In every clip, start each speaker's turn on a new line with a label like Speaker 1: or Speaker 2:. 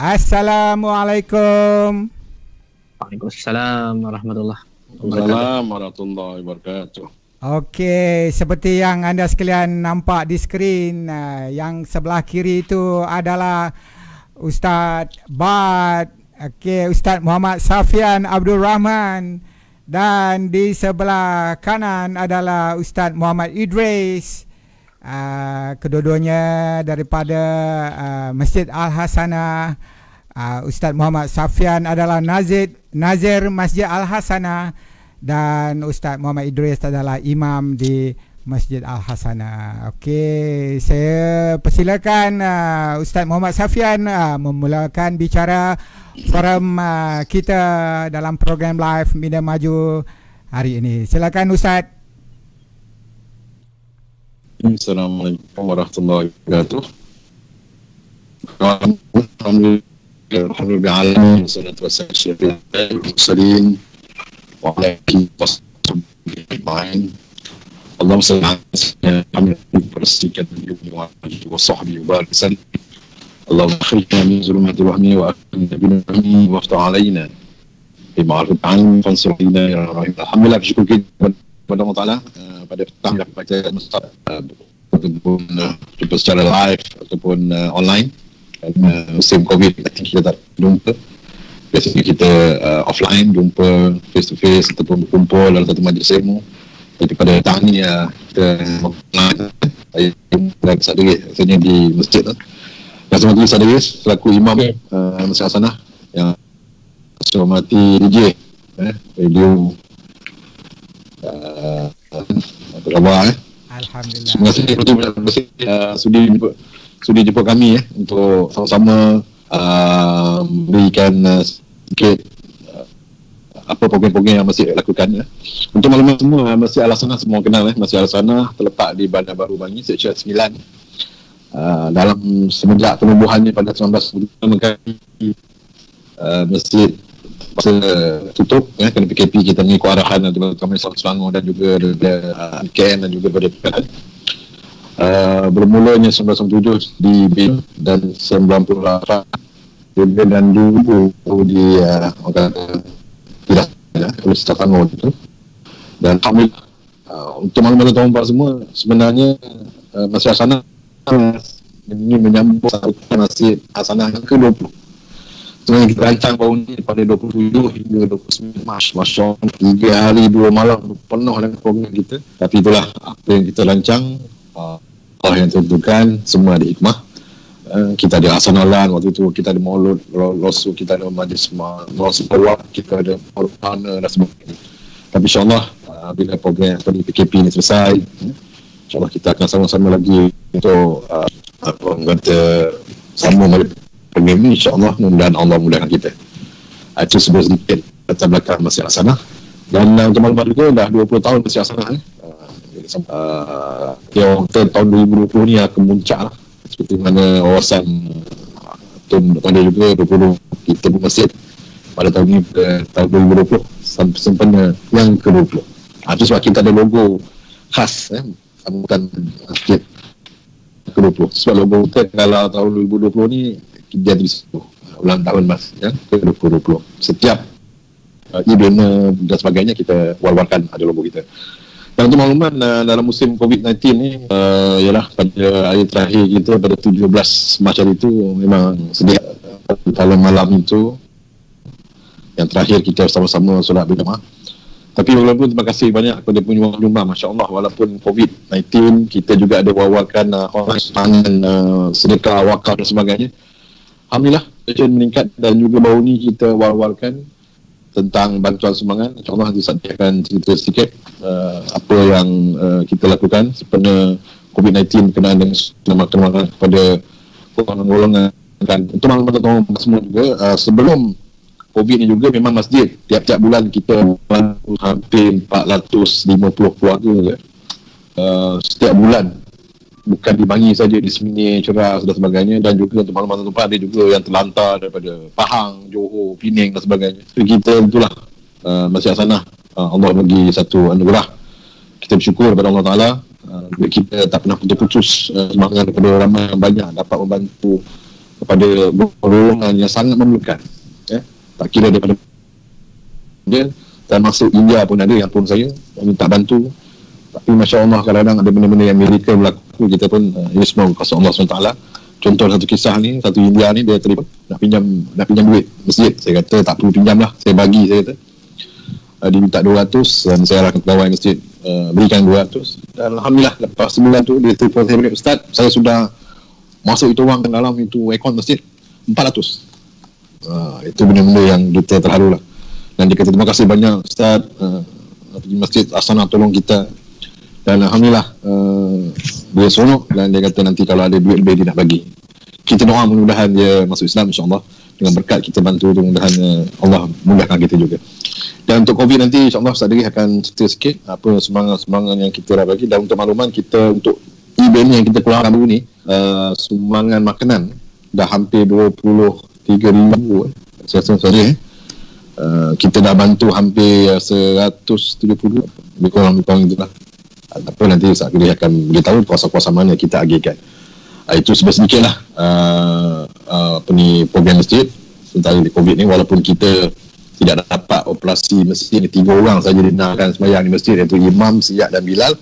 Speaker 1: Assalamualaikum.
Speaker 2: Waalaikumsalam warahmatullahi
Speaker 3: wabarakatuh.
Speaker 1: Okey, seperti yang anda sekalian nampak di skrin, yang sebelah kiri itu adalah Ustaz Bad, Ustaz Muhammad Safian Abdul Rahman, dan di sebelah kanan adalah Ustaz Muhammad Idris. Kedua-duanya daripada Masjid Al-Hasanah. Ustaz Muhammad Safian adalah Nazir Masjid Al-Hasanah, dan Ustaz Muhammad Idris adalah imam di Masjid Al-Hasanah. Okey, saya persilakan Ustaz Muhammad Safian memulakan bicara forum kita dalam program live Minda Maju hari ini. Silakan Ustaz.
Speaker 3: Assalamualaikum warahmatullahi wabarakatuh. Alhamdulillah, wassalatu wassalamu ala mursalin wa ala alihi wasahbihi. Allahumma salli ala Muhammad wa alihi wa sahbihi wa sallam. Allahumma akhrijna min zulumati wahmi wa akrimna bil ilmi waftah alaina bima'ruf an fansurna ya rahim. Alhamdulillah, bersyukur kepada Allah Taala pada petang dapat baca Mustaf ataupun jumpa secara live ataupun online. Musim COVID kita tak jumpa. Biasanya kita offline, jumpa face to face ataupun berkumpul dalam satu majlis ilmu. Tapi pada petang ni kita online. Saya sadari rasanya di masjid tu. Dan sebagai sadari selaku imam Masjid Al-Hasanah yang saya hormati DJ radio apa khabar
Speaker 1: Alhamdulillah.
Speaker 3: Terima kasih sudi jumpa kami untuk sama-sama berikan sedikit apa program-program yang masih lakukan. Untuk maklumat semua, Masjid Al-Hasanah semua kenal Masjid Al-Hasanah terletak di Bandar Baru Bangi, Sektor 9. Dalam semenjak penubuhannya pada 1995 masjid masa tutup kerana PKP, kita mengikut arahan daripada Kementerian Selangor dan juga daripada KN dan juga daripada PKN. Bermulanya 1997 di BIM dan 98 dan dulu di tidak oleh Selangor itu. Dan alhamdulillah, untuk maklumat tuan-tuan semua, sebenarnya Masjid Al-Hasanah ini menyambut Masjid Al-Hasanah yang ke-20. Sebenarnya kita rancang baru ni pada 27 hingga 29 Mac. Masya Allah, 3 hari 2 malam penuh dengan program kita. Tapi itulah apa yang kita rancang, Allah yang tentukan, semua ada hikmah. Kita ada Hasanalan waktu itu, kita ada Maulud Rasul, kita ada Majlis Rasul Awal, kita ada Maulud Partner dan sebagainya. Tapi insyaAllah bila program PKP ini selesai, insyaAllah kita akan sama-sama lagi untuk sama program ini, insyaAllah mudah-mudahan Allah mudahkan kita. Itu sebuah sedikit latar belakang Masjid Al-Hasanah. Dan untuk maklumat juga dah 20 tahun Masjid Al-Hasanah yang tahun 2020 ni akan muncak lah. Seperti mana wawasan pada juga 20 kita bermasjid pada tahun ni, pada tahun 2020 sampai sempena yang ke-20. Itu sebab kita ada logo khas sambutan masjid ke-20. Sebab logo kita kalau tahun 2020 ni dia di situ ulang tahun mas ke-2020. Setiap event dan sebagainya kita war-warkan ada logo kita. Dan untuk makluman, dalam musim COVID-19 ni ialah pada hari terakhir kita pada 17 Mac itu memang sedia dalam malam itu yang terakhir kita sama-sama solat berjamaah. Tapi walaupun terima kasih banyak kepada penyumbang jumlah, Masya Allah, walaupun COVID-19 kita juga ada war-warkan pangan, sedekah, wakaf dan sebagainya. Alhamdulillah, meningkat. Dan juga baru ni kita war-warkan tentang bantuan sumbangan. InsyaAllah nanti akan cerita sedikit apa yang kita lakukan sempena COVID-19 berkenaan dengan sumbangan kepada golongan. Untuk maklumat teman-teman semua juga, sebelum COVID ni juga memang masjid tiap-tiap bulan kita bantu hampir 450 keluarga setiap bulan. Bukan di Bangi saja, di Semini, Ceras dan sebagainya. Dan juga untuk maklumat tempat ada juga yang terlantar daripada Pahang, Johor, Pening dan sebagainya. Jadi kita itulah Masjid Al-Hasanah, Allah bagi satu anugerah. Kita bersyukur kepada Allah Ta'ala. Kita tak pernah putus semangat daripada ramai yang banyak dapat membantu kepada golongan yang sangat memerlukan, tak kira daripada dia, termasuk India pun ada yang pun saya minta bantu. Tapi Masya Allah, kadang-kadang ada benda-benda yang miracle berlaku, kita pun ini semua kuasa Allah SWT. Contoh satu kisah ni, satu India ni, dia telefon nak pinjam duit masjid. Saya kata tak perlu pinjam lah, saya bagi, saya kata. Dia minta 200 dan saya arahkan pegawai masjid berikan 200, dan Alhamdulillah lepas sebulan tu dia telefon saya balik, Ustaz, saya sudah masuk itu wang ke dalam itu akaun masjid 400. Itu benda-benda yang kita terharu lah. Dan dia kata terima kasih banyak Ustaz, di masjid Asana tolong kita. Dan Alhamdulillah dia seronok, dan dia kata nanti kalau ada duit lebih dia nak bagi. Kita doa mudah-mudahan dia masuk Islam insyaAllah. Dengan berkat kita bantu tu, mudah-mudahan Allah mudahkan kita juga. Dan untuk COVID nanti insyaAllah Ustaz Diri akan cerita sikit apa sumbangan yang kita dah bagi. Dan untuk makluman kita, untuk event yang kita keluarkan baru ni, sumbangan makanan dah hampir 23,000 saya rasa kita dah bantu hampir 170 lebih kurang itulah. Apa nanti Ustaz Diri akan beritahu kuasa-kuasa mana kita agihkan. Itu sedikit lah program masjid sementara di COVID ni. Walaupun kita tidak dapat operasi masjid ni, 3 orang saja dibenarkan sembahyang di masjid, iaitu Imam, Siyak dan Bilal.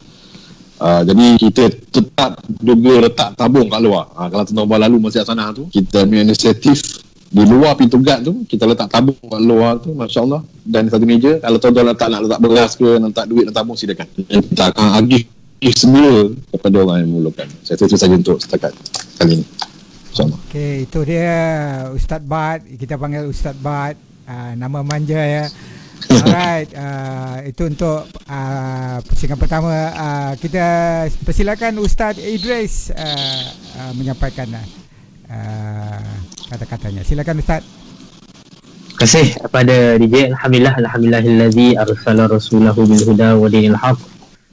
Speaker 3: Jadi kita tetap juga letak tabung kat luar. Kalau tuan-tuan lalu Masjid Asana tu, kita punya inisiatif di luar pintu gad tu, kita letak tabung kat luar tu, Masya Allah. Dan satu meja, kalau tuan-tuan nak letak beras ke, nak letak duit, nak tabung, silakan. Kita akan agih semua kepada orang yang memerlukan. Saya itu saja untuk setakat kali ini. InsyaAllah. Okey,
Speaker 1: itu dia Ustaz Bat. Kita panggil Ustaz Bat. Nama manja ya. Alright, itu untuk pusingan pertama. Kita persilakan Ustaz Idris menyampaikan kata-katanya. Silakan Ustaz.
Speaker 2: Terima kasih kepada DJ. Alhamdulillahillazi arsala rasulahu bil huda wa dinil haq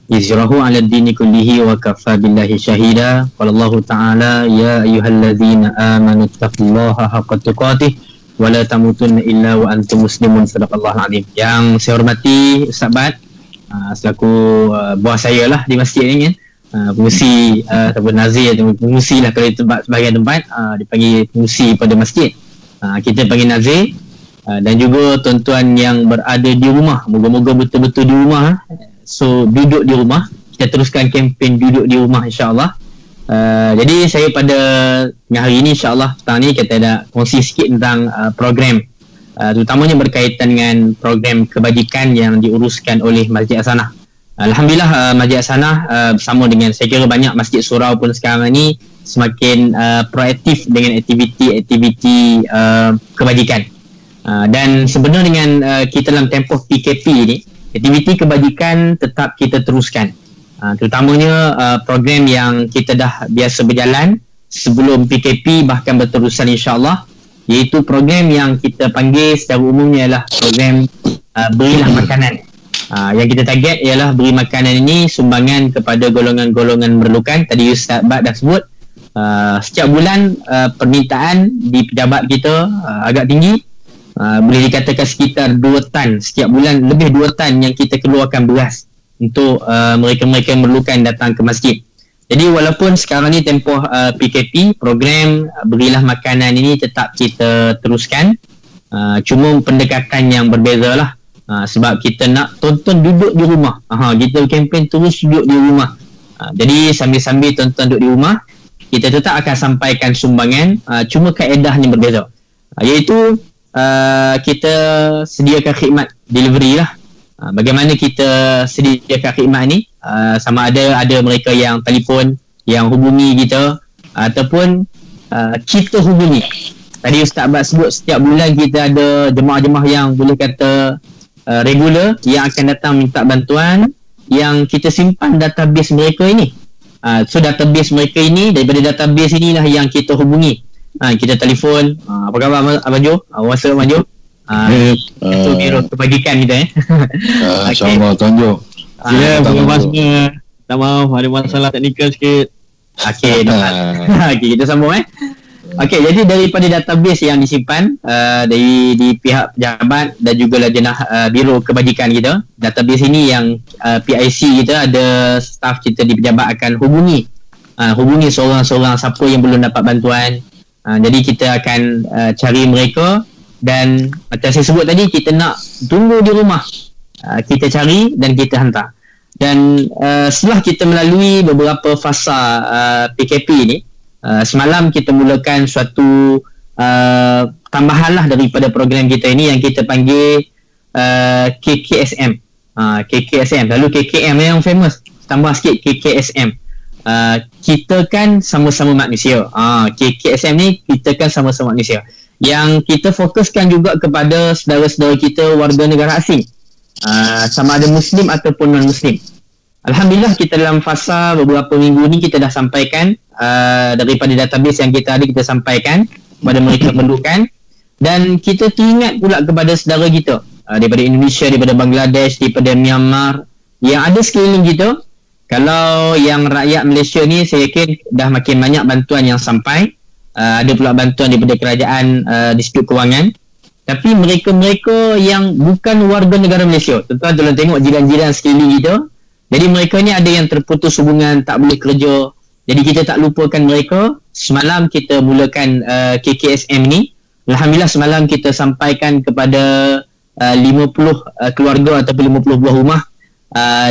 Speaker 2: yuzhirahu 'ala ad-dini kullihi wa kafa billahi syahida. Qala Allah Ta'ala, ya ayyuhallazina amanu taqullaha haqqa tuqatih wa la tamutunna illa wa antum muslimun. Sadaqallahul azim. Yang saya hormati Ustaz Bat, selaku bos saya lah di masjid ni kan. Pengurusi ataupun nazir, pengurusi lah kalau di tempat, sebahagian tempat dipanggil pengurusi pada masjid. Kita panggil nazir. Dan juga tuan-tuan yang berada di rumah, moga-moga betul-betul di rumah. So duduk di rumah, kita teruskan kempen duduk di rumah insyaAllah. Jadi saya pada hari ini insyaAllah petang ni kita ada kongsi sikit tentang program, terutamanya berkaitan dengan program kebajikan yang diuruskan oleh Masjid Asana. Alhamdulillah Masjid Asana bersama dengan saya kira banyak masjid surau pun sekarang ni semakin proaktif dengan aktiviti-aktiviti kebajikan. Dan sebenarnya dengan kita dalam tempoh PKP ni, aktiviti kebajikan tetap kita teruskan. Terutamanya program yang kita dah biasa berjalan sebelum PKP bahkan berterusan insyaAllah, iaitu program yang kita panggil secara umumnya ialah program berilah makanan. Yang kita target ialah beri makanan ini sumbangan kepada golongan-golongan memerlukan. Tadi Ustaz Bat dah sebut, setiap bulan permintaan di pejabat kita agak tinggi. Boleh dikatakan sekitar 2 tan setiap bulan, lebih 2 tan yang kita keluarkan beras untuk mereka-mereka yang memerlukan datang ke masjid. Jadi walaupun sekarang ni tempoh PKP, program berilah makanan ini tetap kita teruskan, cuma pendekatan yang berbeza lah. Sebab kita nak tonton duduk di rumah. Kita kempen terus duduk di rumah. Jadi sambil-sambil tonton duduk di rumah, kita tetap akan sampaikan sumbangan, cuma kaedahnya berbeza. Iaitu kita sediakan khidmat delivery lah. Bagaimana kita sediakan khidmat ni, sama ada mereka yang telefon, yang hubungi kita, ataupun kita hubungi. Tadi Ustaz Abad sebut setiap bulan kita ada jemaah-jemaah yang boleh kata regular yang akan datang minta bantuan, yang kita simpan database mereka ini. So database mereka ini, daripada database inilah yang kita hubungi. Kita telefon, apa khabar Abang Jo? WhatsApp Abang Jo? Itu biro kebajikan kita
Speaker 3: InsyaAllah Tuan Jo.
Speaker 2: Ya, berapa semua. Tak maaf, ada masalah teknikal sikit. Okey, kita sambung Okey, jadi daripada database yang disimpan di pihak pejabat dan juga jenah biro kebajikan kita, database ini yang PIC kita, ada staf kita di pejabat akan hubungi seorang-seorang siapa yang belum dapat bantuan, Jadi kita akan cari mereka, dan macam saya sebut tadi, kita nak tunggu di rumah, kita cari dan kita hantar. Dan setelah kita melalui beberapa fasa PKP ni, semalam kita mulakan suatu tambahan lah daripada program kita ini yang kita panggil KKSM. KKSM, lalu KKM yang famous, tambah sikit KKSM. Kita kan sama-sama manusia. KKSM ni kita kan sama-sama manusia. Yang kita fokuskan juga kepada saudara-saudara kita warga negara asing, sama ada Muslim ataupun non-Muslim. Alhamdulillah, kita dalam fasa beberapa minggu ni kita dah sampaikan daripada database yang kita ada, kita sampaikan kepada mereka perlukan. Dan kita teringat pula kepada saudara kita daripada Indonesia, daripada Bangladesh, daripada Myanmar yang ada sekeliling kita. Kalau yang rakyat Malaysia ni, saya yakin dah makin banyak bantuan yang sampai. Ada pula bantuan daripada kerajaan di sudut kewangan. Tapi mereka-mereka yang bukan warga negara Malaysia, tuan-tuan tolong tengok jiran-jiran sekeliling kita. Jadi mereka ni ada yang terputus hubungan, tak boleh kerja. Jadi kita tak lupakan mereka. Semalam kita mulakan KKSM ni. Alhamdulillah, semalam kita sampaikan kepada 50 keluarga ataupun 50 buah rumah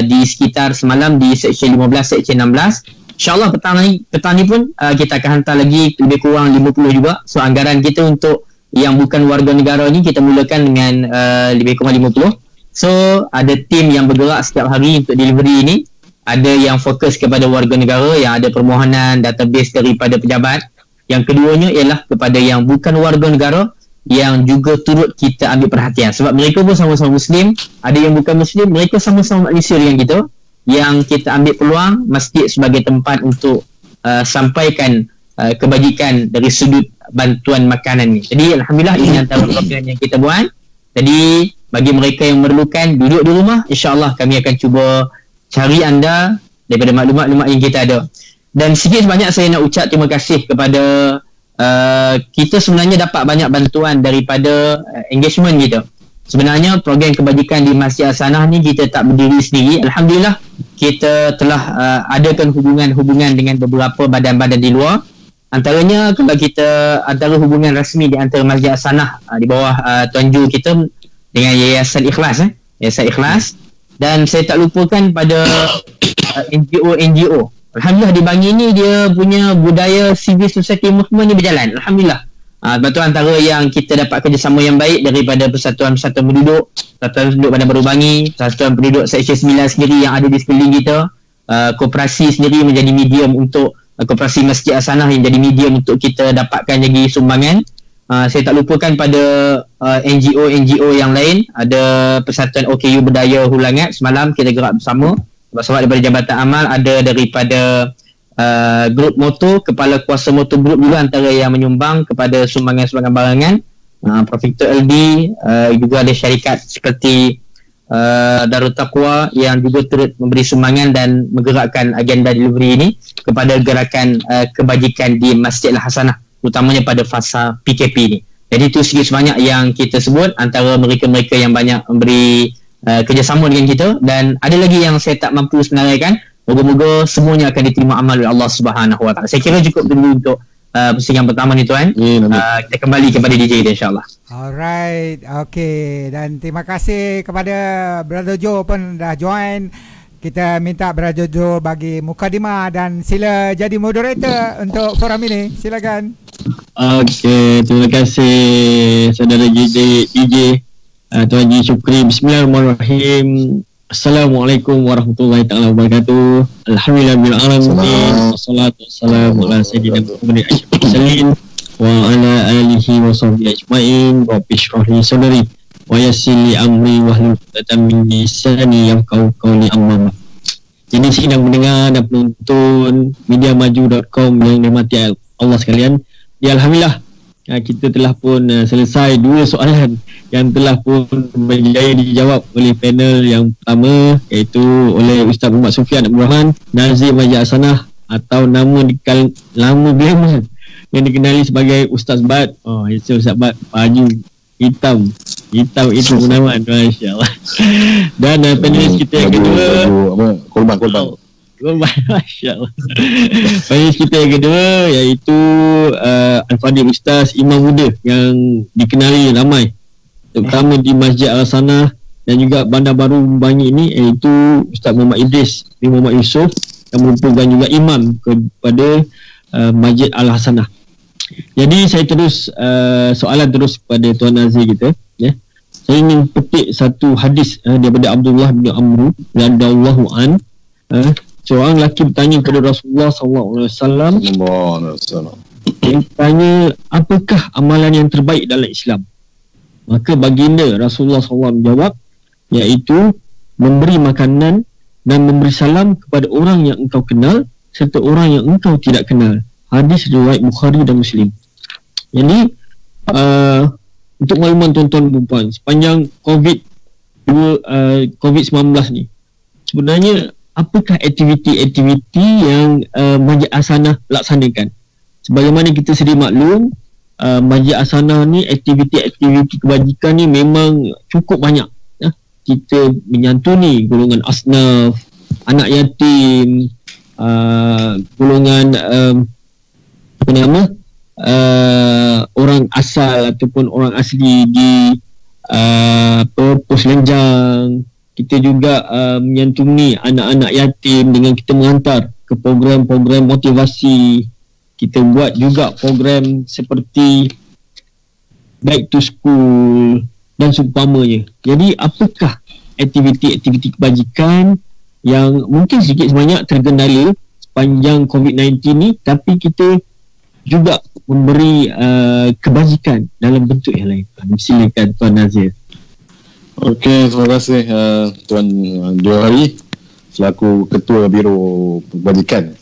Speaker 2: di sekitar semalam di Seksyen 15, Seksyen 16. InsyaAllah petang ni pun kita akan hantar lagi lebih kurang 50 juga. So anggaran kita untuk yang bukan warga negara ni kita mulakan dengan lebih kurang 50. So ada tim yang bergerak setiap hari untuk delivery ini. Ada yang fokus kepada warga negara yang ada permohonan database daripada pejabat. Yang keduanya ialah kepada yang bukan warga negara yang juga turut kita ambil perhatian, sebab mereka pun sama-sama Muslim. Ada yang bukan Muslim, mereka sama-sama manusia dengan kita, yang kita ambil peluang masjid sebagai tempat untuk sampaikan kebajikan dari sudut bantuan makanan ni. Jadi Alhamdulillah, ini antara program yang kita buat. Jadi bagi mereka yang memerlukan duduk di rumah, insyaAllah kami akan cuba cari anda daripada maklumat-maklumat yang kita ada. Dan sikit sebanyak saya nak ucap terima kasih kepada kita sebenarnya dapat banyak bantuan daripada engagement kita. Sebenarnya program kebajikan di Masjid Al-Sanah ni kita tak berdiri sendiri. Alhamdulillah, kita telah adakan hubungan-hubungan dengan beberapa badan-badan di luar. Antaranya kalau kita antara hubungan rasmi di antara Masjid Al-Sanah di bawah Tuan Ju kita dengan Yayasan Ikhlas, Yayasan Ikhlas. Dan saya tak lupakan pada NGO. Alhamdulillah, di Bangi ni dia punya budaya civil society movement ni berjalan. Alhamdulillah. Sebab tu antara yang kita dapat kerjasama yang baik daripada Persatuan-Persatuan Penduduk, Persatuan Penduduk Bandar Baru Bangi, Persatuan Penduduk Seksyen 9 sendiri yang ada di sekeliling kita, koperasi sendiri menjadi medium untuk koperasi Masjid Al-Sanah yang jadi medium untuk kita dapatkan lagi sumbangan. Saya tak lupakan pada NGO yang lain. Ada Persatuan OKU Berdaya Hulangat, semalam kita gerak bersama. Sebab daripada Jabatan Amal, ada daripada grup motor, kepala kuasa motor grup juga antara yang menyumbang kepada sumbangan-sumbangan barangan. Prof. Victor LD, juga ada syarikat seperti Darul Taqwa yang juga turut memberi sumbangan dan menggerakkan agenda delivery ini kepada gerakan kebajikan di Masjid Al-Hasanah, terutamanya pada fasa PKP ini. Jadi itu sedikit sebanyak yang kita sebut antara mereka-mereka yang banyak memberi kerjasama dengan kita. Dan ada lagi yang saya tak mampu senaraikan. Moga-moga semuanya akan diterima amal oleh Allah Subhanahu Wa Taala. Saya kira cukup dulu untuk pusingan pertama ni tuan. Kita kembali kepada DJ kita insya-Allah.
Speaker 1: Alright, okay. Dan terima kasih kepada Brother Joe pun dah join. Kita minta Brother Joe bagi mukadimah dan sila jadi moderator untuk forum ini. Silakan.
Speaker 4: Okay, terima kasih saudara DJ Tuan Haji Syukri. Bismillahirrahmanirrahim. Assalamualaikum warahmatullahi taala wabarakatuh. Alhamdulillahirabbil alamin. Wassalatu wassalamu ala sayyidina Muhammadin asyrafil mursalin wa ala alihi wa sahbihi ajmain. Rabbi shrah li sadri wa yassir li amri wahlul 'uqdatam min lisani yafqahu qawli amma. Jadi sidang mendengar dan penonton mediamaju.com yang dirahmati Allah sekalian. Ya Alhamdulillah, kita telah pun selesai dua soalan yang telah pun berjaya dijawab oleh panel yang pertama, iaitu oleh Ustaz Muhammad Sufian Abdul Rahman, Nazir Masjid Al-Sanah atau nama glamour yang dikenali sebagai Ustaz Bad. Itu Ustaz Bad, baju hitam itu penamaan, masya-Allah. Dan panelis kita yang kedua,
Speaker 3: korban
Speaker 4: Masya Allah. Majlis kita yang kedua iaitu Al-Fadhil Ustaz Imam Muda yang dikenali ramai terutama di Masjid Al-Hasanah dan juga Bandar Baru Bangi ini, iaitu Ustaz Muhammad Idris bin Muhammad Yusof yang merupakan juga imam kepada Masjid Al-Hasanah. Jadi saya terus soalan terus kepada Tuan Nazir kita, ya. Saya ingin petik satu hadis daripada Abdullah bin Amr radhiyallahu an. Seorang lelaki bertanya kepada Rasulullah SAW. Dia bertanya, apakah amalan yang terbaik dalam Islam? Maka baginda Rasulullah SAW menjawab, iaitu memberi makanan dan memberi salam kepada orang yang engkau kenal serta orang yang engkau tidak kenal. Hadis riwayat Bukhari dan Muslim. Jadi untuk makluman tuan-tuan dan puan, sepanjang COVID-19 ni, sebenarnya apakah aktiviti-aktiviti yang Masjid Al-Hasanah laksanakan? Sebagaimana kita sedia maklum, Masjid Al-Hasanah ni aktiviti-aktiviti kebajikan ni memang cukup banyak, ya. Kita menyantuni golongan asnaf, anak yatim, golongan orang asal ataupun orang asli di pos lenjang. Kita juga menyantuni anak-anak yatim dengan kita menghantar ke program-program motivasi. Kita buat juga program seperti Back to School dan seumpamanya. Jadi apakah aktiviti-aktiviti kebajikan yang mungkin sedikit sebanyak terkendala sepanjang COVID-19 ni, tapi kita juga memberi kebajikan dalam bentuk yang lain. Silakan Tuan Nazir.
Speaker 3: Okey, terima kasih Tuan Johari selaku Ketua Biro Kebajikan.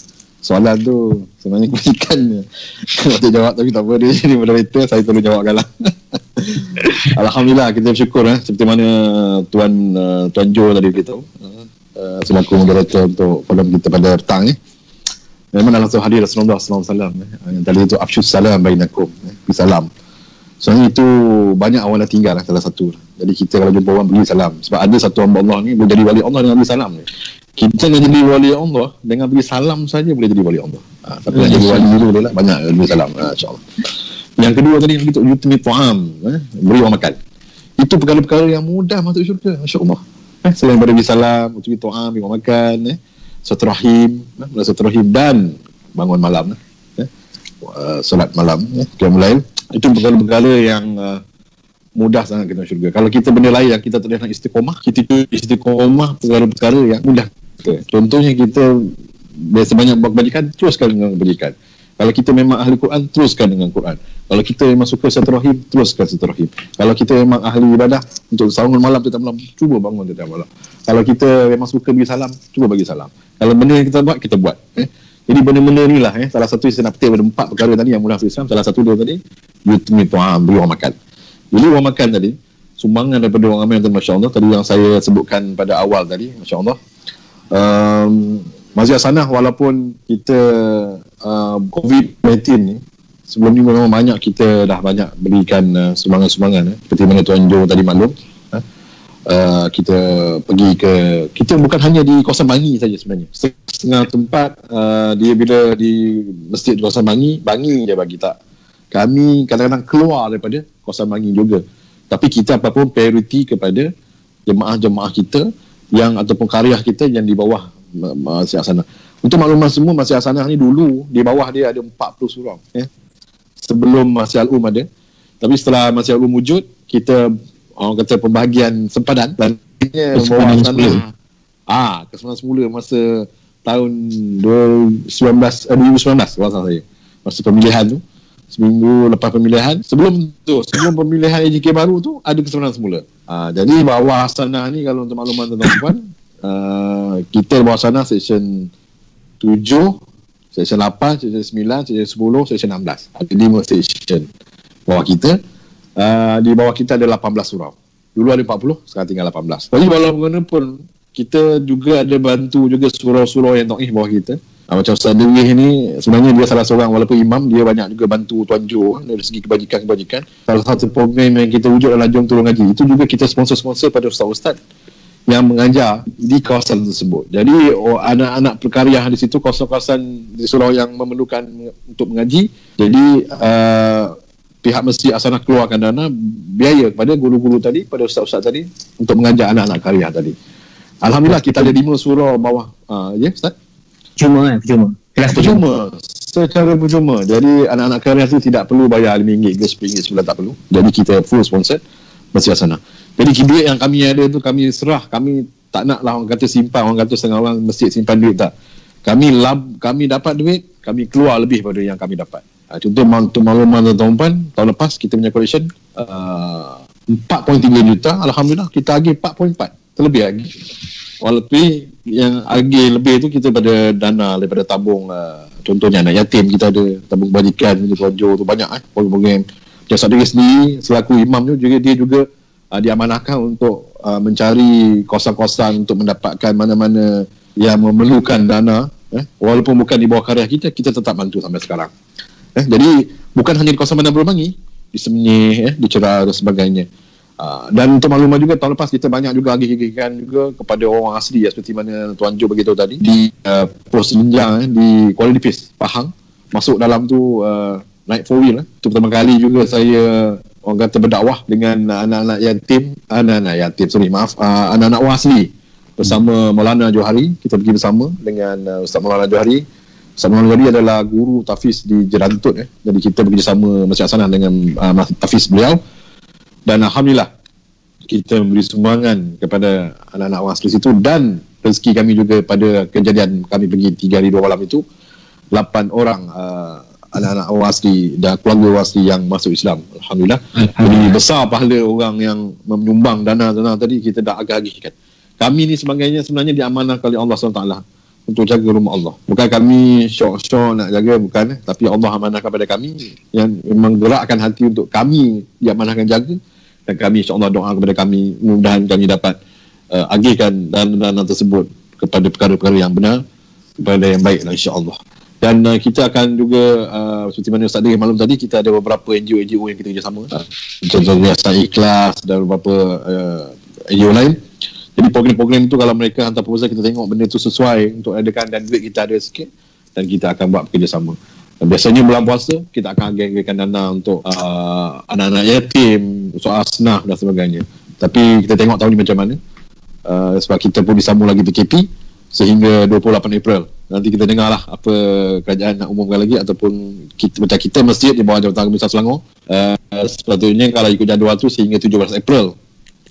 Speaker 3: Soalan tu sebenarnya kebajikan kalau tak jawab, tapi tak apa, dia jadi moderator, saya tolong jawabkanlah. Alhamdulillah, kita bersyukur seperti mana Tuan Jo tadi beritahu, selaku moderator untuk program kita pada petang ni. Memang dalam hadir Rasulullah SAW yang tadi itu afsyus salam bainakum, salam. Sebenarnya itu banyak awal dah tinggal salah satu. Jadi kita kalau jumpa orang beri salam, sebab ada satu hamba Allah ni boleh jadi wali Allah dengan beri salam ni. Kita nak jadi wali Allah dengan beri salam saja boleh jadi wali Allah. Tapi nak jadi wali dulu lah, banyak beri salam, insya-Allah. Yang kedua tadi yang kita yutmi ta'am, beri orang makan. Itu perkara-perkara yang mudah masuk syurga, insya-Allah. Selain daripada beri salam, yutmi ta'am, beri orang makan, silaturahim dan bangun malam, solat malam, qiyamul lail. Itu perkara-perkara yang mudah sangat kita syurga. Kalau kita benda lain yang kita tak boleh nak istiqomah, kita istiqomah perkara-perkara yang mudah. Contohnya kita biasa banyak buat kebajikan, teruskan dengan kebajikan. Kalau kita memang ahli Quran, teruskan dengan Quran. Kalau kita memang suka silaturahim, teruskan silaturahim. Kalau kita memang ahli ibadah, untuk bangun malam tiap malam, cuba bangun tiap malam. Kalau kita memang suka bagi salam, cuba bagi salam. Kalau benda yang kita buat, kita buat. Jadi benda-benda ni lah, salah satu saya nak petik pada 4 perkara tadi yang mudah untuk Islam. Salah satu dia tadi, yutmi ta'am, beri orang makan. Jadi orang makan tadi, sumbangan daripada orang ramai yang Masya Allah, tadi yang saya sebutkan pada awal tadi, Masya Allah. Masjid Al-Hasanah walaupun kita COVID-19 ni, sebelum ni memang banyak, kita dah banyak berikan sumbangan-sumbangan. Seperti mana Tuan Jo tadi maklum. Kita pergi kita bukan hanya di kawasan Bangi saja sebenarnya. Setengah tempat dia bila di masjid di kawasan Bangi dia bagi tak. Kami kadang-kadang keluar daripada kawasan Bangi juga. Tapi kita apapun prioriti kepada jemaah-jemaah kita yang ataupun karya kita yang di bawah Masjid Al-Hasanah. Untuk makluman semua, Masjid Al-Hasanah ni dulu di bawah dia ada 40 surau, sebelum Masjid Al-Um ada. Tapi setelah Masjid Al-Um wujud, kita orang kata pembahagian sempadan dan bawah sana kesempadan semula masa tahun 2019 rasa saya, masa pemilihan tu, seminggu lepas pemilihan, sebelum pemilihan AJK baru tu ada kesempadan semula. Jadi bawah sana ni, kalau untuk makluman tuan-tuan, kita bawah sana section 7, section 8, section 9, section 10, section 16. Ada 5 section bawah kita. Di bawah kita ada 18 surau. Dulu ada 40, sekarang tinggal 18. Jadi walaupun kita juga ada bantu juga surau-surau yang ta'if bawah kita. Macam Ustaz Dewih ni, sebenarnya dia salah seorang, walaupun imam, dia banyak juga bantu Tuan Jo dari segi kebajikan-kebajikan. Salah satu program yang kita wujud adalah Jom Tolong Ngaji. Itu juga kita sponsor pada ustaz-ustaz yang mengajar di kawasan tersebut. Jadi anak-anak perkariah di situ, kawasan-kawasan di surau yang memerlukan untuk mengaji. Jadi pihak Masjid Al-Hasanah keluarkan dana biaya kepada guru-guru tadi, pada ustaz-ustaz tadi untuk mengajar anak-anak karya tadi. Alhamdulillah kita ada 5 surau bawah. Ya Ustaz?
Speaker 2: Percuma. Kelas
Speaker 3: percuma. Secara percuma. Jadi anak-anak karya itu tidak perlu bayar RM5 ke RM10 sebulan, tak perlu. Jadi kita full sponsor Masjid Al-Hasanah. Jadi duit yang kami ada tu kami serah. Kami tak nak lah orang kata simpan, orang kata setengah orang masjid simpan duit, tak. Kami dapat duit, kami keluar lebih daripada yang kami dapat. Contoh untuk makluman tuan-tuan, tahun lepas kita punya collection 4.3 juta. Alhamdulillah kita agih 4.4, terlebih lagi. Walaupun yang agih lebih tu kita pada dana daripada tabung, contohnya anak yatim kita ada tabung kebajikan di Projo tu banyak program. Jasad diri sendiri selaku imam tu juga, dia juga diamanahkan untuk mencari kawasan-kawasan untuk mendapatkan mana-mana yang memerlukan dana, walaupun bukan di bawah karya kita tetap bantu sampai sekarang. Jadi bukan hanya di kawasan Bandar Berumangi, di Semenyih, di Cerar dan sebagainya. Dan untuk makluman juga, tahun lepas kita banyak juga agih-agihkan juga kepada orang asli, seperti mana Tuan Jo beritahu tadi, di pos Lenjang di Kuala Nipis, Pahang. Masuk dalam tu naik 4-wheel. Itu pertama kali juga saya orang kata berdakwah dengan anak-anak orang asli bersama Maulana Johari. Kita pergi bersama dengan Ustaz Maulana Johari. Ustaz Maulana Johari adalah guru tahfiz di Jerantut. Jadi kita bekerjasama Masjid Al-Hasanah dengan tahfiz beliau, dan alhamdulillah kita memberi sumbangan kepada anak-anak orang asli situ. Dan rezeki kami juga pada kejadian kami pergi 3 hari 2 malam itu, 8 orang anak-anak orang asli dan keluarga orang asli yang masuk Islam. Alhamdulillah. Jadi besar pahala orang yang menyumbang dana tadi, kita dah agak-agihkan. Kami ni sebenarnya diamanahkan oleh Allah SWT untuk jaga rumah Allah. Bukan kami syok-syok nak jaga, bukan. Tapi Allah amanahkan kepada kami, yang menggerakkan hati untuk kami diamanahkan jaga. Dan kami insyaAllah doa kepada kami, mudah-mudahan kami dapat agihkan dana tersebut kepada perkara-perkara yang benar, kepada yang baik insyaAllah. Dan kita akan juga seperti mana Ustaz Diri malam tadi, kita ada beberapa NGO yang kita kerjasama, contohnya Yayasan Ikhlas dan beberapa NGO lain. Jadi program-program itu kalau mereka hantar proposal, kita tengok benda itu sesuai untuk adakan dan duit kita ada sikit, dan kita akan buat bekerjasama. Dan biasanya bulan puasa kita akan agihkan dana untuk anak-anak yatim, soal asnaf dan sebagainya. Tapi kita tengok tahun ni macam mana, sebab kita pun disambung lagi PKP sehingga 28 April. Nanti kita dengar lah apa kerajaan nak umumkan lagi, ataupun kita masjid di bawah Jabatan Agama Selangor sepatutnya kalau ikut jadual tu sehingga 17 April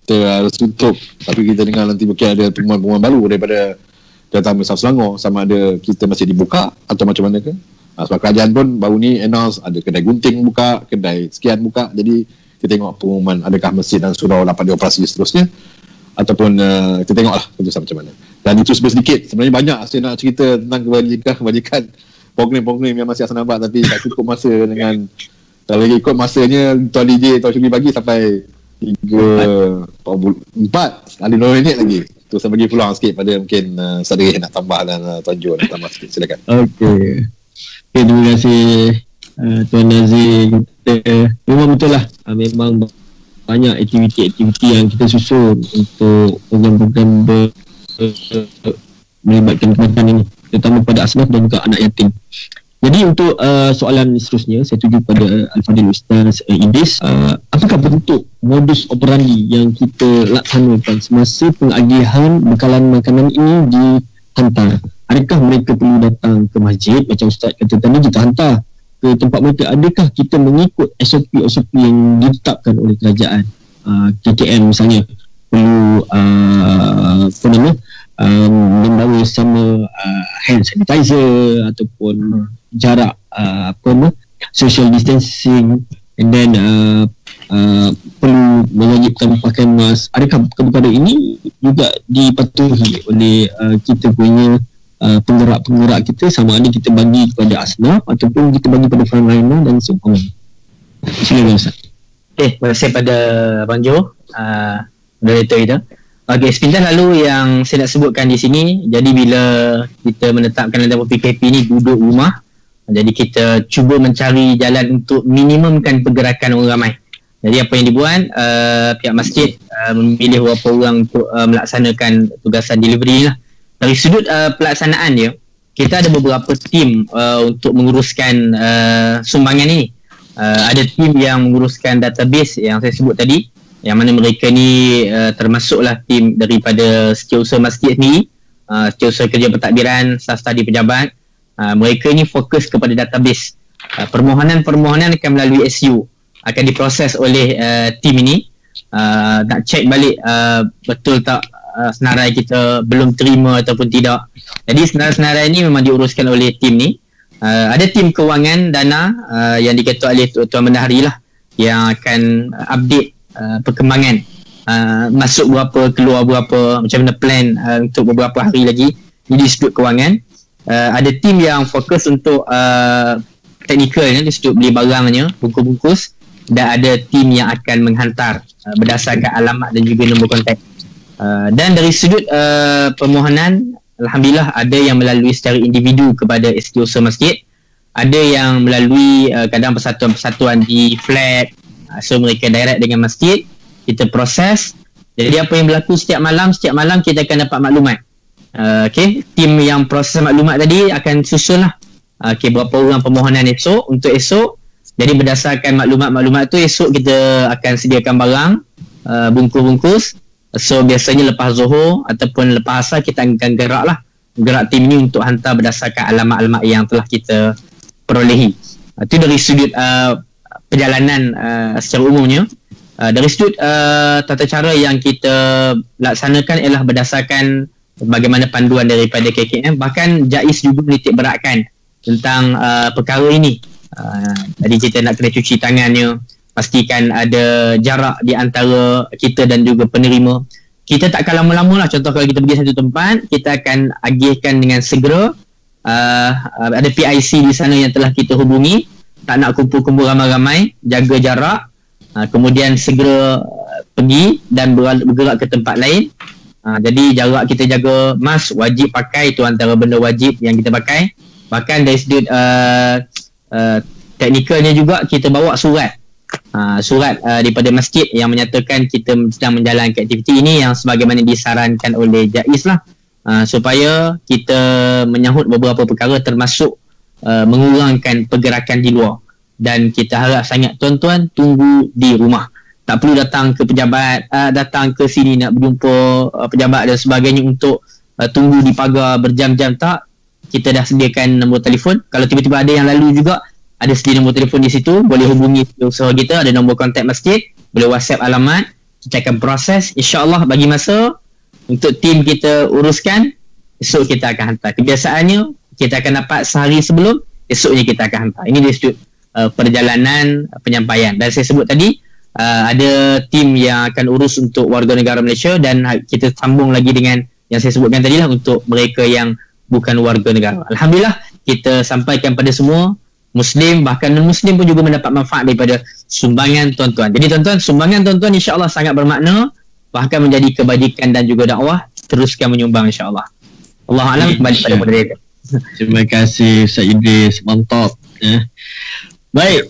Speaker 3: kita harus tutup. Tapi kita dengar nanti mungkin ada pengumuman baru daripada Jabatan Agama Selangor, sama ada kita masih dibuka atau macam mana ke. Sebab kerajaan pun baru ni announce ada kedai gunting buka, kedai sekian buka. Jadi kita tengok pengumuman adakah masjid dan surau dapat dioperasi seterusnya, ataupun kita tengoklah keputusan macam mana. Dan itu sedikit, sebenarnya banyak saya nak cerita tentang kebajikan program-program yang masih Hasan Abad, tapi tak cukup masa dengan, kalau ikut masanya Tuan DJ Tuan Syukri bagi sampai 4 kali 2 minit lagi. Tu saya bagi peluang sikit pada mungkin Sadri nak tambah dan Tuan Jo nak tambah sikit, silakan. Okey,
Speaker 4: terima kasih Tuan Nazir. Memang betul lah, memang banyak aktiviti-aktiviti yang kita susun untuk program-program melibatkan kebajikan ini, terutama pada asnaf dan juga anak yatim. Jadi untuk soalan seterusnya, saya tuju kepada Al-Fadhil Ustaz Idris. Apakah bentuk modus operandi yang kita laksanakan semasa pengagihan bekalan makanan ini dihantar? Adakah mereka perlu datang ke masjid macam Ustaz kata tadi, kita hantar ke tempat mereka? Adakah kita mengikut SOP yang ditetapkan oleh kerajaan? KKM misalnya perlu membawa sama hand sanitizer ataupun jarak social distancing, and then perlu mewajibkan pakai mask. Adakah perkara ini juga dipatuhi oleh kita punya penggerak-penggerak kita, sama ada kita bagi kepada asnaf ataupun kita bagi pada frontliner dan seumpamanya? Silakan Ustaz.
Speaker 2: Terima kasih pada Abang Jo, moderator kita. Okey, sepintas lalu yang saya nak sebutkan di sini, jadi bila kita menetapkan dalam PKP ni duduk rumah, jadi kita cuba mencari jalan untuk minimumkan pergerakan orang ramai. Jadi apa yang dibuat, pihak masjid memilih beberapa orang untuk melaksanakan tugasan delivery lah. Dari sudut pelaksanaan dia, kita ada beberapa tim untuk menguruskan sumbangan ini. Ada tim yang menguruskan database yang saya sebut tadi, yang mana mereka ni termasuklah tim daripada setiausaha masjid ni, setiausaha kerja pentadbiran, staf tadi pejabat. Mereka ni fokus kepada database. Permohonan-permohonan akan melalui SU, akan diproses oleh tim ini. Nak check balik betul tak senarai kita belum terima ataupun tidak. Jadi senarai-senarai ni memang diuruskan oleh tim ni. Ada tim kewangan dana yang diketuai oleh Tuan Bendahari lah, yang akan update perkembangan, masuk berapa, keluar berapa, macam mana plan untuk beberapa hari lagi. Ini di sudut kewangan. Ada tim yang fokus untuk teknikalnya, di sudut beli barangnya, bungkus-bungkus. Dan ada tim yang akan menghantar berdasarkan alamat dan juga nombor kontak. Dan dari sudut permohonan, alhamdulillah ada yang melalui secara individu kepada setiausaha masjid, ada yang melalui kadang persatuan-persatuan di flat, so mereka direct dengan masjid, kita proses. Jadi apa yang berlaku setiap malam kita akan dapat maklumat. Tim yang proses maklumat tadi akan susun lah berapa orang permohonan esok, untuk esok. Jadi berdasarkan maklumat-maklumat tu, esok kita akan sediakan barang bungkus-bungkus. So biasanya lepas Zuhur ataupun lepas Asar kita akan gerak tim ni untuk hantar berdasarkan alamat-alamat yang telah kita perolehi. Itu dari sudut perjalanan secara umumnya. Dari sudut tata cara yang kita laksanakan ialah berdasarkan bagaimana panduan daripada KKM. Bahkan JAIS juga menitik beratkan tentang perkara ini. Jadi kita nak kena cuci tangannya, pastikan ada jarak di antara kita dan juga penerima. Kita tak akan lama-lama lah. Contoh kalau kita pergi satu tempat, kita akan agihkan dengan segera. Ada PIC di sana yang telah kita hubungi, tak nak kumpul-kumpul ramai-ramai, jaga jarak, kemudian segera pergi dan bergerak ke tempat lain. Jadi jarak kita jaga, mask wajib pakai, itu antara benda wajib yang kita pakai. Bahkan dari sudut teknikalnya juga kita bawa surat daripada masjid yang menyatakan kita sedang menjalankan aktiviti ini, yang sebagaimana disarankan oleh JAIS lah, supaya kita menyahut beberapa perkara termasuk mengurangkan pergerakan di luar. Dan kita harap sangat tuan-tuan tunggu di rumah, tak perlu datang ke pejabat, datang ke sini nak berjumpa pejabat dan sebagainya untuk tunggu di pagar berjam-jam. Tak, kita dah sediakan nombor telefon. Kalau tiba-tiba ada yang lalu juga, ada sedia nombor telefon di situ, boleh hubungi usaha kita, ada nombor kontak masjid, boleh WhatsApp alamat, kita akan proses. InsyaAllah bagi masa untuk tim kita uruskan, esok kita akan hantar. Kebiasaannya kita akan dapat sehari sebelum, esoknya kita akan hantar. Ini dari sudut perjalanan penyampaian. Dan saya sebut tadi, ada tim yang akan urus untuk warga negara Malaysia, dan kita sambung lagi dengan yang saya sebutkan tadi lah, untuk mereka yang bukan warga negara. Alhamdulillah kita sampaikan pada semua Muslim, bahkan non-Muslim pun juga mendapat manfaat daripada sumbangan tuan-tuan. Jadi tuan-tuan, sumbangan tuan-tuan insya-Allah sangat bermakna, bahkan menjadi kebajikan dan juga dakwah. Teruskan menyumbang insya-Allah. Allah alam, kembali pada moderator.
Speaker 4: Terima kasih Ustaz Idris, mantap. Baik,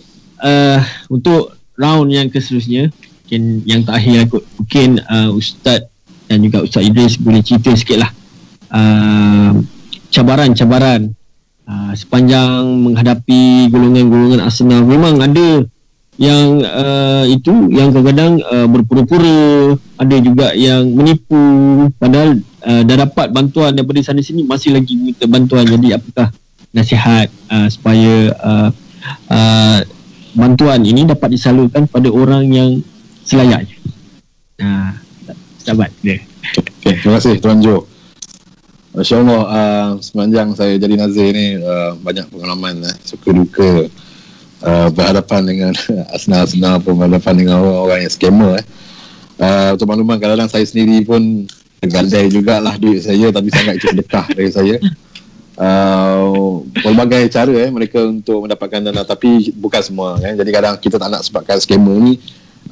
Speaker 4: untuk round yang seterusnya, mungkin yang terakhir kot, mungkin Ustaz dan juga Ustaz Idris boleh cerita sikit lah cabaran-cabaran sepanjang menghadapi golongan-golongan asnaf. Memang ada yang itu yang kadang-kadang berpura-pura, ada juga yang menipu, padahal dah dapat bantuan daripada sana sini masih lagi minta bantuan. Jadi apakah nasihat supaya bantuan ini dapat disalurkan pada orang yang selayaknya? Sahabat dia.
Speaker 3: Okay, terima kasih Tuan Jo. InsyaAllah sepanjang saya jadi nazir ni banyak pengalaman, suka duka, berhadapan dengan asnaf-asnaf, berhadapan dengan orang-orang yang scammer. Untuk makluman, kadang-kadang saya sendiri pun tergandai jugalah duit saya, tapi sangat sedekah dari saya. Berbagai cara mereka untuk mendapatkan dana, tapi bukan semua. Jadi kadang kita tak nak sebabkan scammer ni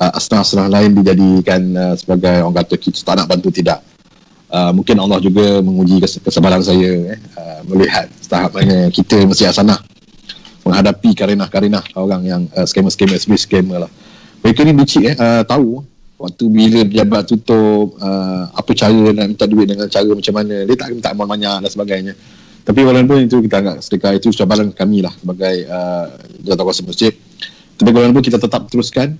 Speaker 3: asnaf-asnaf lain dijadikan sebagai orang kata kita tak nak bantu, tidak. Mungkin Allah juga menguji kesabaran saya melihat tahap mana kita mesti asanah menghadapi karinah-karinah orang yang scammer lah. mereka ni licik tahu waktu bila pejabat tutup apa cara nak minta duit dengan cara macam mana. Dia tak minta amal banyak dan sebagainya. Tapi walaupun itu kita anggap sedekah itu cabaran kami lah sebagai jawatankuasa masjid. Tapi walaupun kita tetap teruskan,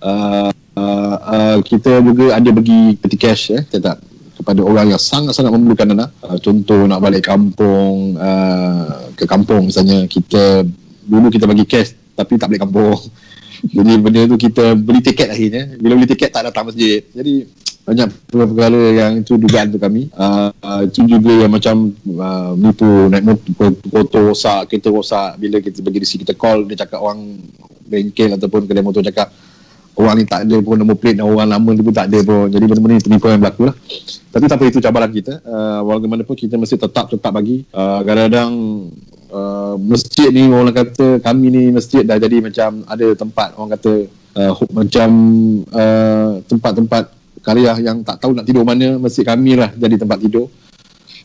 Speaker 3: kita juga ada bagi peti cash tetap kepada orang yang sangat-sangat memerlukan dana. Contoh nak balik kampung, ke kampung misalnya, dulu kita bagi cash tapi tak balik kampung. Jadi benda tu kita beli tiket akhirnya. Bila beli tiket tak datang masjid. Jadi banyak perkara yang itu dugaan untuk kami. Itu juga yang macam nipu, naik motor rosak, kereta rosak. Bila kita bagi resi, kita call, dia cakap orang bengkel ataupun kedai motor cakap orang ni tak ada pun nombor plate dan orang lama tu pun tak ada pun. Jadi benda-benda ni penipuan yang berlaku lah. Tapi tak apa, itu cabaran kita. Bagaimanapun kita mesti tetap bagi. Kadang-kadang masjid ni orang kata, kami ni masjid dah jadi macam ada tempat orang kata macam tempat-tempat karya yang tak tahu nak tidur mana. Masjid kami lah jadi tempat tidur.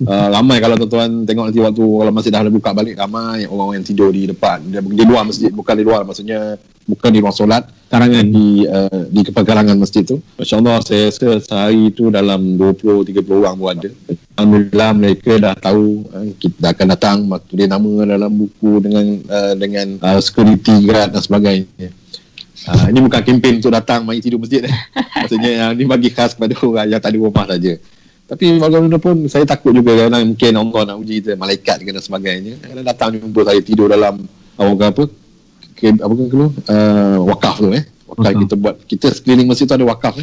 Speaker 3: Ramai kalau tuan-tuan tengok nanti waktu kalau masjid dah buka balik, ramai orang yang tidur di depan, di luar masjid, bukan di luar, maksudnya bukan di ruang solat, karangan di pekarangan masjid tu. Masya-Allah, saya rasa sehari tu dalam 20-30 orang pun ada. Alhamdulillah mereka dah tahu kita akan datang, tulis nama dalam buku dengan security guard dan sebagainya. Ini bukan kempen untuk datang mari tidur masjid. Maksudnya yang ni bagi khas kepada orang yang tak ada rumah saja. Tapi bagaimanapun saya takut juga kerana mungkin Allah nak uji kita, malaikat dan sebagainya. Kadang datang jumpa saya tidur dalam wakaf tu wakaf kita buat. Kita sekeliling masjid tu ada wakaf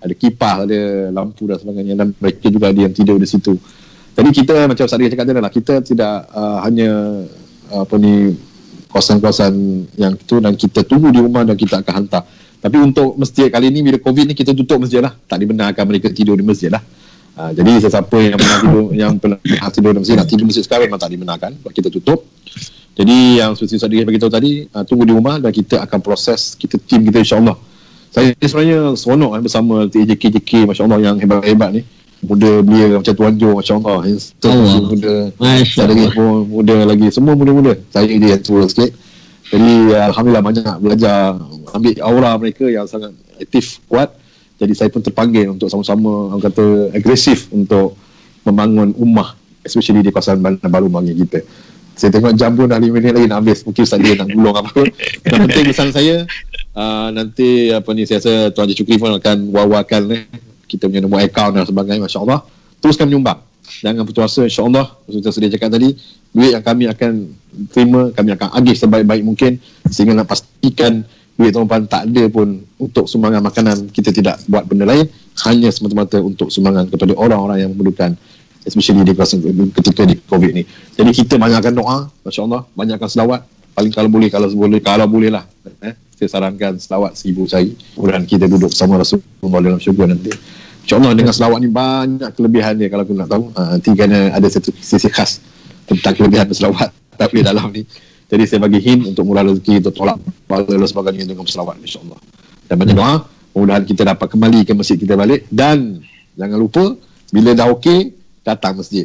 Speaker 3: ada kipas, ada lampu dan sebagainya, dan mereka juga ada yang tidur di situ. Jadi kita macam Ustaz cakap tadi lah, kita tidak hanya kawasan-kawasan yang itu, dan kita tunggu di rumah dan kita akan hantar. Tapi untuk masjid kali ni bila Covid ni kita tutup masjid lah, tak dibenarkan mereka tidur di masjid lah. Jadi sesiapa yang pernah tidur di masjid, nak tidur di masjid sekarang memang tak dibenarkan, kita tutup. Jadi yang seperti Ustaz Diri beritahu tadi, tunggu di rumah dan kita akan proses, tim kita insya-Allah. Saya sebenarnya seronok bersama JK, masya-Allah yang hebat-hebat ni. Muda belia macam Tuan Jo, masya-Allah. Muda. Lagi pun muda lagi, semua muda-muda. Saya dia yang tua sikit. Jadi alhamdulillah banyak belajar, ambil aura mereka yang sangat aktif, kuat. Jadi saya pun terpanggil untuk sama-sama orang kata agresif untuk membangun ummah, especially di kawasan Bandar Baru bagi kita. Saya tengok jam pun dah 5 minit lagi nak habis. Mungkin Ustaz dia nak gulung apa. Yang penting pesan saya, nanti saya rasa Tuan Haji Syukri pun akan wawarkan kita punya nombor akaun dan sebagainya, masya-Allah. Teruskan menyumbang. Jangan putus asa, insya-Allah. Ustaz sedia cakap tadi, duit yang kami akan terima, kami akan agih sebaik-baik mungkin sehingga nak pastikan duit tuan-tuan tak ada pun untuk sumbangan makanan. Kita tidak buat benda lain, hanya semata-mata untuk sumbangan kepada orang-orang yang memerlukan, especially di kawasan ketika di Covid ni. Jadi kita banyakkan doa, masya-Allah, banyakkan selawat, paling kalau boleh lah. Saya sarankan selawat 1000 sehari. Kemudian kita duduk bersama Rasulullah dalam syurga nanti. InsyaAllah dengan selawat ni banyak kelebihan dia. Kalau aku nak tahu, nanti kena ada satu sisi khas tentang kelebihan selawat tapi dalam ni. Jadi saya bagi hint untuk murah rezeki, untuk tolak pahala dan sebagainya dengan selawat, insyaAllah. Dan banyak doa, mudah-mudahan kita dapat kembali ke masjid kita balik. Dan jangan lupa, bila dah okey, datang masjid.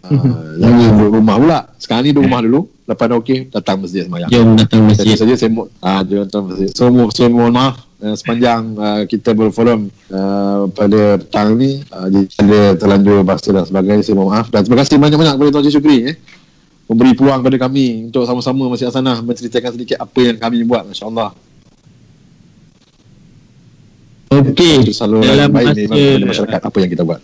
Speaker 3: Jangan duduk rumah pula. Sekarang ni duduk rumah dulu, lepas dah okey, datang masjid semayang.
Speaker 4: Jom datang masjid.
Speaker 3: Jadi saja saya datang masjid. So mohon maaf sepanjang kita berforum pada petang ni ada terlanjur bahasa dan sebagainya, saya mohon maaf. Dan terima kasih banyak-banyak kepada Tuan Haji Syukri memberi peluang kepada kami untuk sama-sama Masjid Hasanah menceritakan sedikit apa yang kami buat, masya-Allah. Okey, dalam masa masyarakat apa yang kita buat.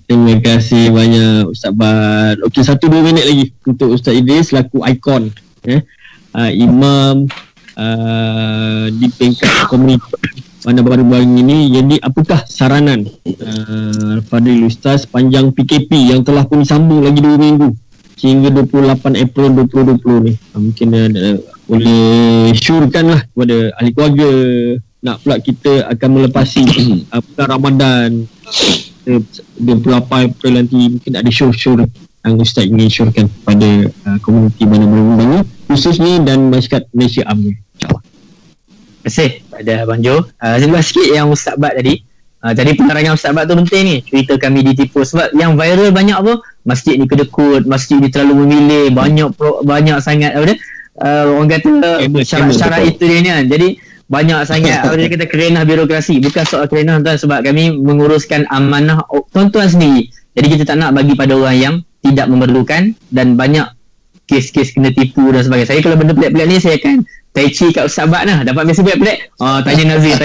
Speaker 4: Terima kasih banyak Ustaz Bad. Okey, 1-2 minit lagi untuk Ustaz Idris selaku ikon imam di peringkat komuniti Bandar Baru ini. Jadi apakah saranan Fadil Ustaz panjang PKP yang telah pun disambung lagi 2 minggu hingga 28 April 2020 ni? Mungkin boleh syorkan lah kepada ahli keluarga. Nak pula kita akan melepasi bulan Ramadan 28 April nanti, mungkin ada show-show yang Ustaz ingin syorkan pada komuniti Bandar Baru khususnya dan masyarakat Malaysia amnya, insyaAllah.
Speaker 2: Terima kasih pada Abang Jo. Sebab sikit yang Ustaz Bad tadi, tadi penerangan Ustaz Bad tu penting ni. Cerita kami ditipu, sebab yang viral banyak apa, masjid ni kedekut, masjid ni terlalu memilih, banyak sangat orang kata syarat itu dia ni kan. Jadi banyak sangat orang kata kerenah birokrasi. Bukan soal kerenah tuan, sebab kami menguruskan amanah tuan-tuan sendiri. Jadi kita tak nak bagi pada orang yang tidak memerlukan, dan banyak kes-kes kena tipu dan sebagainya. Saya kalau benda pelik-pelik ni saya akan tai chi kat Ustaz Bat lah. Dapat mesej pelik-pelik, tanya Nazir.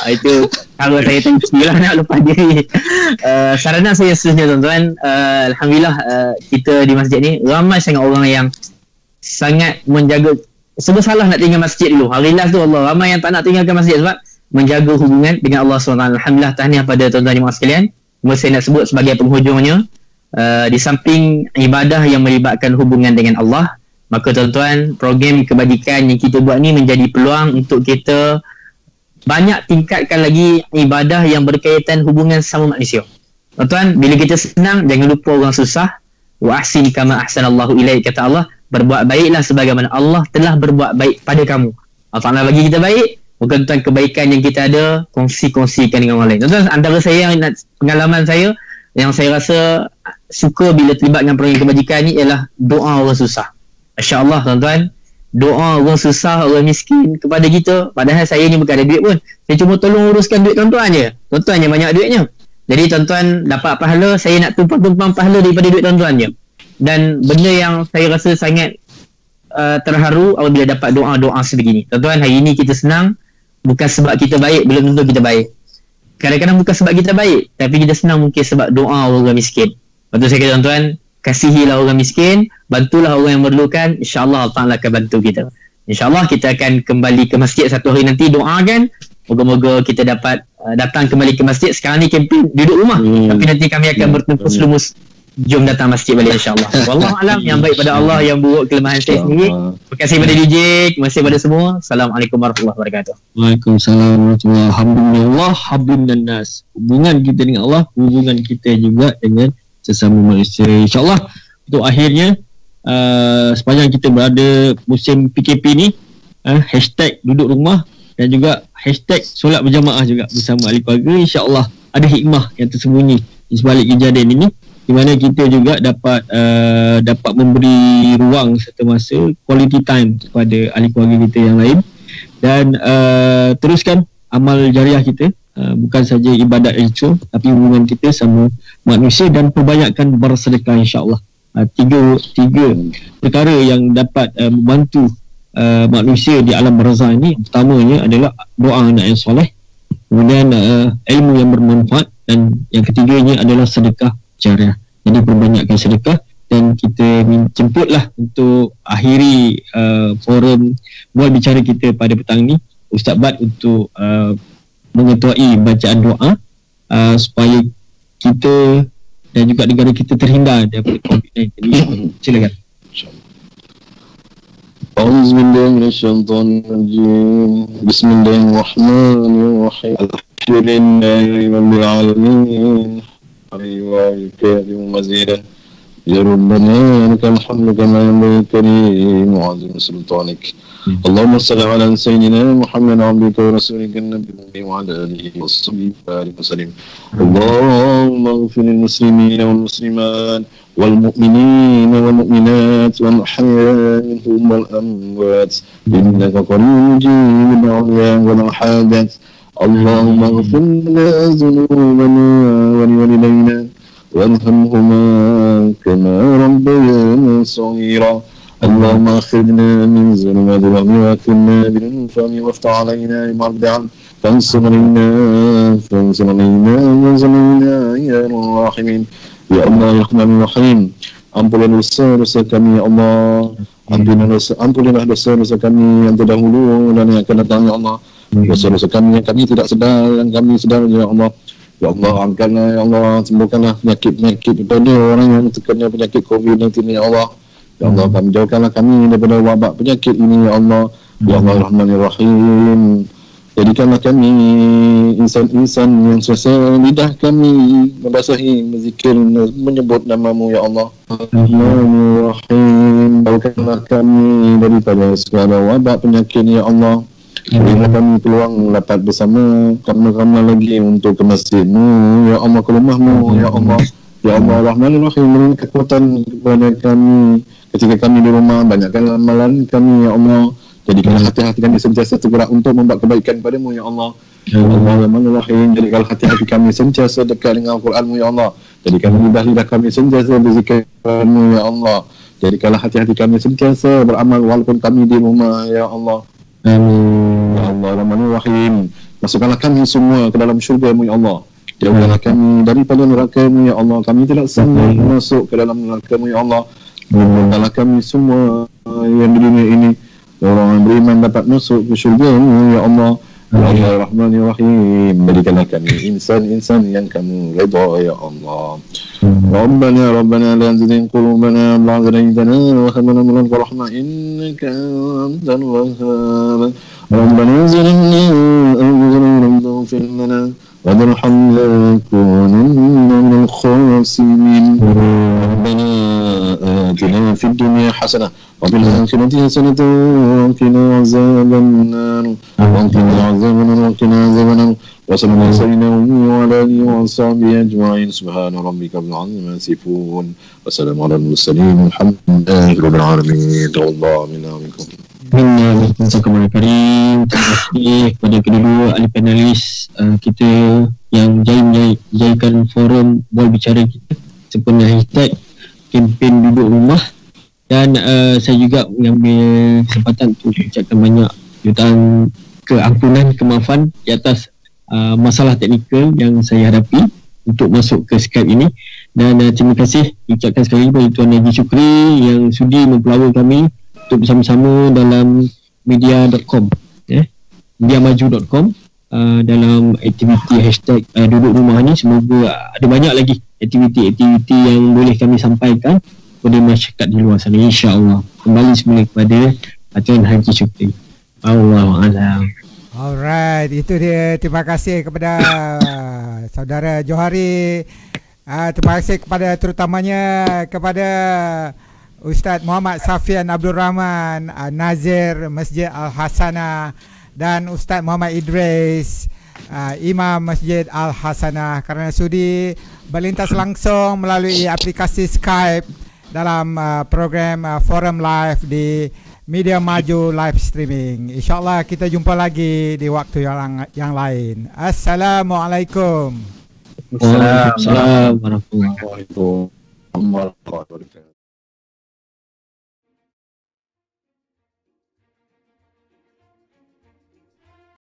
Speaker 2: Itu kalau saya tai chi lah nak lepas diri. Sarana saya seterusnya tuan-tuan, Alhamdulillah kita di masjid ni ramai sangat orang yang sangat menjaga. Sebab salah nak tinggal masjid dulu. Hari last tu Allah, ramai yang tak nak tinggalkan masjid sebab menjaga hubungan dengan Allah SWT. Alhamdulillah, tahniah pada tuan-tuan jemaah sekalian. Saya nak sebut sebagai penghujungnya, di samping ibadah yang melibatkan hubungan dengan Allah, maka tuan-tuan, program kebajikan yang kita buat ni menjadi peluang untuk kita banyak tingkatkan lagi ibadah yang berkaitan hubungan sama manusia. Tuan-tuan, bila kita senang, jangan lupa orang susah. Wa ahsin kama ahsanallahu ilaik, kata Allah, berbuat baiklah sebagaimana Allah telah berbuat baik pada kamu. Allah Ta'ala bagi kita baik, maka tuan kebaikan yang kita ada, kongsi-kongsikan dengan orang lain. Tuan-tuan, antara saya, pengalaman saya yang saya rasa suka bila terlibat dengan program kebajikan ni ialah doa orang susah. Masya Allah tuan-tuan, doa orang susah, orang miskin kepada kita. Padahal saya ni bukan ada duit pun, saya cuma tolong uruskan duit tuan-tuan je. Tuan-tuan yang banyak duitnya. Jadi tuan-tuan dapat pahala, saya nak tumpang-tumpang pahala daripada duit tuan-tuan je. Dan benda yang saya rasa sangat terharu apabila dapat doa-doa sebegini. Tuan-tuan, hari ini kita senang bukan sebab kita baik, belum tentu kita baik. Kadang-kadang bukan sebab kita baik, tapi kita senang mungkin sebab doa orang miskin. Lepas tu saya kata tuan-tuan, kasihilah orang miskin, bantulah orang yang memerlukan, insya-Allah Allah Ta'ala akan bantu kita. InsyaAllah kita akan kembali ke masjid satu hari nanti, doakan moga-moga kita dapat datang kembali ke masjid. Sekarang ni kempen duduk rumah, tapi nanti kami akan bertempus lumus, jom datang masjid balik insyaAllah. Wallahualam, yang baik pada Allah, yang buruk kelemahan saya sendiri. Terima kasih pada DJ, terima kasih pada semua. Assalamualaikum warahmatullahi wabarakatuh.
Speaker 4: Waalaikumsalam warahmatullahi wabarakatuh. Alhamdulillah, hablum dan nas. Hubungan kita dengan Allah, hubungan kita juga dengan sesama manusia. InsyaAllah untuk akhirnya, sepanjang kita berada musim PKP ni, hashtag duduk rumah dan juga hashtag solat berjamaah juga bersama ahli keluarga. InsyaAllah ada hikmah yang tersembunyi di sebalik kejadian ini, di mana kita juga dapat memberi ruang serta masa, quality time kepada ahli keluarga kita yang lain, dan teruskan amal jariah kita, bukan saja ibadat itu, tapi hubungan kita sama manusia, dan perbanyakkan bersedekah insyaAllah. Tiga perkara yang dapat membantu manusia di alam barzah ini. Pertamanya adalah doa anak yang soleh, kemudian ilmu yang bermanfaat, dan yang ketiganya adalah sedekah jariah. Jadi perbanyakkan sedekah, dan kita jemputlah untuk akhiri forum bual bicara kita pada petang ni Ustaz Bat untuk mengetuai bacaan doa supaya kita dan juga negara kita terhindar daripada COVID-19 ini. Silakan.
Speaker 3: Auzubillahi minasyaitonirrajim. Bismillahirrahmanirrahim. Alhamdulillahi rabbil alamin. Wa karim mazidan. Ya Rabbana lakal hamdu kama yanbaghi karim wa azim sultanik. Allahumma salli ala sayyidina Muhammad abdika wa rasulika an-nabiy wa ala alihi wa sahbihi wa sallim. Allahumma ighfir lil muslimina wal muslimat wal mu'minina wal mu'minat wal ahya'i minhum wal amwat innaka qaribun mujibud da'wat wal hadat. Allahumma ighfir lana dhunubana wa liwalidayna warhamhuma kama rabbayana saghira. اللهم اخرجنا من ظلمات الوهم واكرمنا بالانفاق وافتح علينا مرجعا فانصر علينا وانصرنا يا الراحمين. Ya Allah ya Rahman Rahim, ampunilah dosa-dosa kami ya Allah, ampunilah dosa-dosa kami yang terdahulu dan yang akan datang ya Allah, dosa-dosa kami yang kami tidak sedar, yang kami sedar ya Allah. Ya Allah, angkatlah ya Allah, sembuhkanlah penyakit-penyakit daripada orang yang terkena penyakit COVID-19 ya Allah. Ya Allah, kami jauhkanlah kami daripada wabak penyakit ini ya Allah. Ya Allah Rahmanir-Rahim, jadikanlah kami insan-insan yang selesa lidah kami membasahi, berzikir, menyebut namamu ya Allah. Rahmanir-Rahim, jauhkanlah kami daripada segala wabak penyakit ya Allah. Berilah kami peluang dapat bersama ramai-ramai lagi untuk ke masjidmu ya Allah, ke rumahmu ya Allah. Ya Allah Rahmanir-Rahim, beri kekuatan kepada kami ketika kami di rumah, banyakkan amalan kami ya Allah, Jadikanlah hati-hati kami sentiasa tergerak untuk membuat kebaikan padamu ya Allah. Ya Allah Rahim, jadikanlah hati-hati kami sentiasa dekat dengan Al-Quranmu ya Allah. Jadikanlah lidah-lidah kami sentiasa berzikirmu ya Allah. Jadikanlah hati-hati kami sentiasa beramal walaupun kami di rumah ya Allah.
Speaker 4: Amin.
Speaker 3: Ya Allah Rahim, masukkanlah kami semua ke dalam syurga-Mu ya Allah. Jauhkanlah kami daripada neraka-Mu ya Allah. Kami tidak sanggup masuk ke dalam neraka-Mu ya Allah. Jauhkanlah kami semua yang di dunia ini, orang yang beriman dapat masuk ke syurga-Mu ya Allah. Ya Allah Rahim, berikanlah kami insan-insan yang kamu redha ya Allah. Rabbana la tuzigh qulubana ba'da idh hadaytana wa hab lana min ladunka rahmah innaka antal wahhab. Rabbana zalamna anfusana wa lam taghfir lana wa tarhamna lanakunanna minal khasirin. Rabbana atina fid dunya hasanah wa fil akhirati hasanah wa qina azaban nar. وقنا عذاب النار وصلى الله وسلم وعلى اله وصحبه اجمعين سبحان ربك رب العزة عما يصفون وسلام على المرسلين والحمد لله رب العالمين. الله منا ومنكم.
Speaker 4: Terima kasih kepada kedua ahli panelis kita yang jadikan forum Bola Bicara kita sempena hashtag kempen duduk rumah. Dan saya juga mengambil kesempatan untuk ucapkan banyak jutaan keampunan, kemaafan di atas masalah teknikal yang saya hadapi untuk masuk ke Skype ini. Dan terima kasih ucapkan sekali lagi kepada Tuan Haji Syukri yang sudi mempelawai kami untuk bersama-sama dalam media.com mediamaju.com dalam aktiviti hashtag duduk rumah ni. Semoga ada banyak lagi aktiviti-aktiviti yang boleh kami sampaikan kepada masyarakat di luar sana, insya-Allah. Kembali semula kepada Tuan Haji Syukri. Allahuakbar.
Speaker 1: Alright, itu dia. Terima kasih kepada saudara Johari. Terima kasih kepada terutamanya kepada Ustaz Muhammad Safian Abdul Rahman, Nazir Masjid Al-Hasanah, dan Ustaz Muhammad Idris, Imam Masjid Al-Hasanah, kerana sudi berlintas langsung melalui aplikasi Skype dalam program Forum Live di Media Maju live streaming. InsyaAllah kita jumpa lagi di waktu yang lain. Assalamualaikum.
Speaker 4: Waalaikumsalam warahmatullahi wabarakatuh.
Speaker 3: Waalaikumsalam warahmatullahi wabarakatuh.